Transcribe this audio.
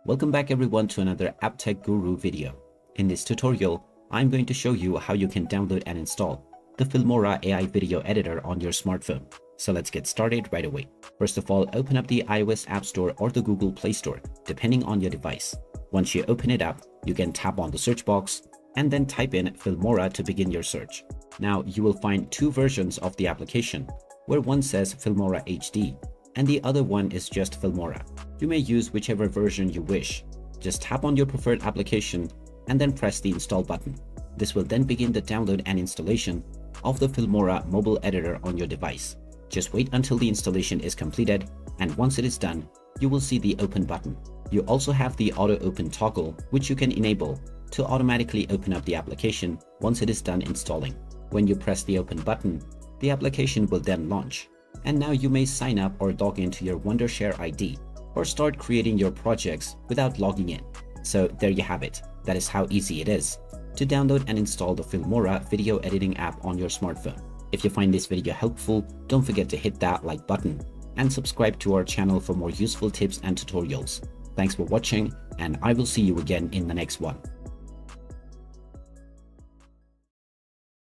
Welcome back everyone to another App Tech Guru video. In this tutorial, I'm going to show you how you can download and install the Filmora AI video editor on your smartphone. So let's get started right away. First of all, open up the iOS App Store or the Google Play Store, depending on your device. Once you open it up, you can tap on the search box and then type in Filmora to begin your search. Now you will find two versions of the application, where one says Filmora HD and the other one is just Filmora. You may use whichever version you wish. Just tap on your preferred application and then press the install button. This will then begin the download and installation of the Filmora mobile editor on your device. Just wait until the installation is completed, and once it is done, you will see the open button. You also have the auto open toggle, which you can enable to automatically open up the application once it is done installing. When you press the open button, the application will then launch. And now you may sign up or log into your Wondershare ID or start creating your projects without logging in. So there you have it. That is how easy it is to download and install the Filmora video editing app on your smartphone. If you find this video helpful, don't forget to hit that like button and subscribe to our channel for more useful tips and tutorials. Thanks for watching, and I will see you again in the next one.